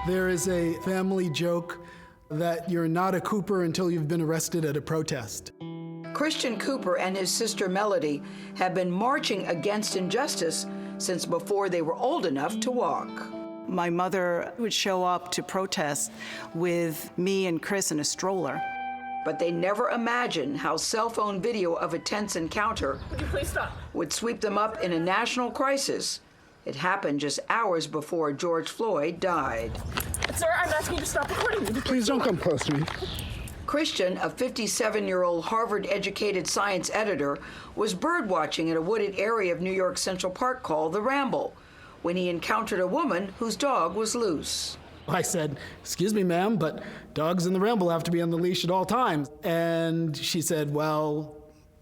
There is a family joke that you're not a Cooper until you've been arrested at a protest. Christian Cooper and his sister Melody have been marching against injustice since before they were old enough to walk. My mother would show up to protest with me and Chris in a stroller. But they never imagined how cell phone video of a tense encounter Would you please stop? would sweep them up in a national crisis. It happened just hours before George Floyd died. Sir, I'm asking you to stop recording me. Please don't come close to me. Christian, a 57-year-old Harvard-educated science editor, was birdwatching in a wooded area of New York's Central Park called the Ramble when he encountered a woman whose dog was loose. I said, "Excuse me, ma'am, but dogs in the Ramble have to be on the leash at all times." And she said, "Well,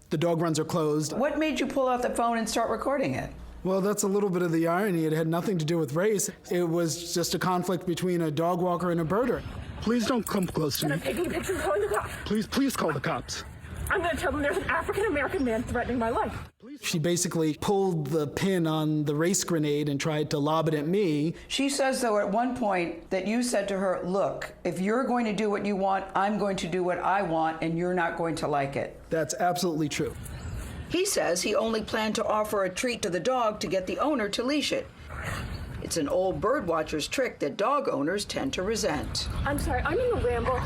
the dog runs are closed." What made you pull out the phone and start recording it? Well, that's a little bit of the irony. It had nothing to do with race. It was just a conflict between a dog walker and a birder. Please don't come close to me. I'm taking a picture and calling the cops. Please call the cops. I'm going to tell them there's an African-American man threatening my life. She basically pulled the pin on the race grenade and tried to lob it at me. She says, though, at one point that you said to her, "Look, if you're going to do what you want, I'm going to do what I want, and you're not going to like it." That's absolutely true. He says he only planned to offer a treat to the dog to get the owner to leash it. It's an old birdwatcher's trick that dog owners tend to resent. I'm sorry, I'm in the Ramble.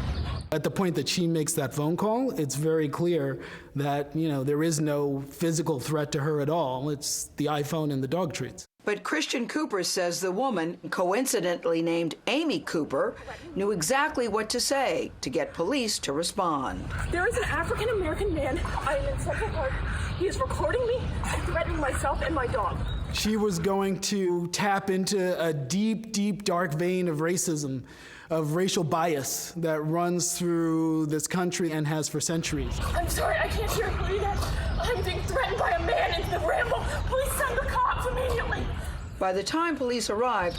At the point that she makes that phone call, it's very clear that, there is no physical threat to her at all. It's the iPhone and the dog treats. But Christian Cooper says the woman, coincidentally named Amy Cooper, knew exactly what to say to get police to respond. There is an African-American man. I am in Central Park. He is recording me and threatening myself and my dog. She was going to tap into a deep, deep, dark vein of racism, of racial bias that runs through this country and has for centuries. I'm sorry, I can't hear you breathing. I'm being threatened by a man in the Ramble. Please send the cops immediately. By the time police arrived,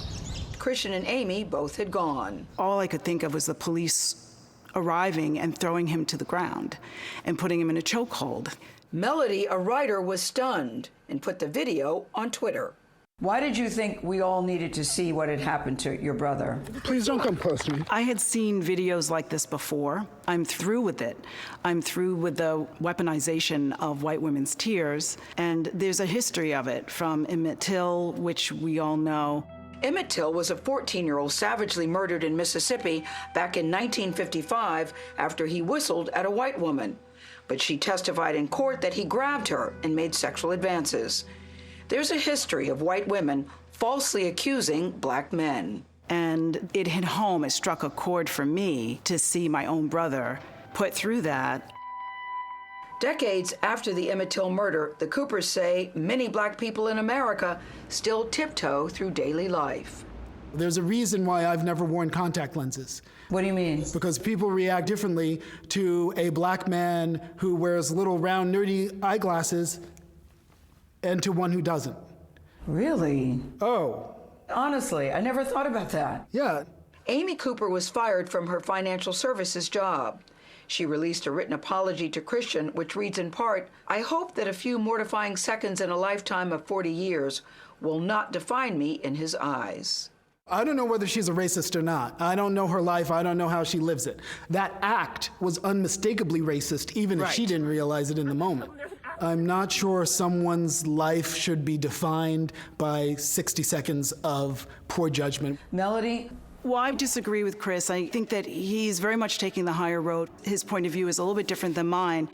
Christian and Amy both had gone. All I could think of was the police arriving and throwing him to the ground and putting him in a chokehold. Melody, a writer, was stunned and put the video on Twitter. Why did you think we all needed to see what had happened to your brother? Please don't come close to me. I had seen videos like this before. I'm through with it. I'm through with the weaponization of white women's tears, and there's a history of it from Emmett Till, which we all know. Emmett Till was a 14-year-old savagely murdered in Mississippi back in 1955 after he whistled at a white woman. But she testified in court that he grabbed her and made sexual advances. There's a history of white women falsely accusing black men. And it hit home, it struck a chord for me to see my own brother put through that. Decades after the Emmett Till murder, the Coopers say many black people in America still tiptoe through daily life. There's a reason why I've never worn contact lenses. What do you mean? Because people react differently to a black man who wears little round nerdy eyeglasses and to one who doesn't. Really? Oh. Honestly, I never thought about that. Yeah. Amy Cooper was fired from her financial services job. She released a written apology to Christian, which reads in part, "I hope that a few mortifying seconds in a lifetime of 40 years will not define me in his eyes." I don't know whether she's a racist or not. I don't know her life. I don't know how she lives it. That act was unmistakably racist, even if she didn't realize it in the moment. I'm not sure someone's life should be defined by 60 seconds of poor judgment. Melody? Well, I disagree with Chris. I think that he's very much taking the higher road. His point of view is a little bit different than mine.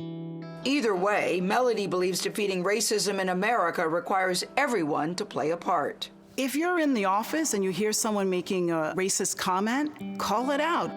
Either way, Melody believes defeating racism in America requires everyone to play a part. If you're in the office and you hear someone making a racist comment, call it out.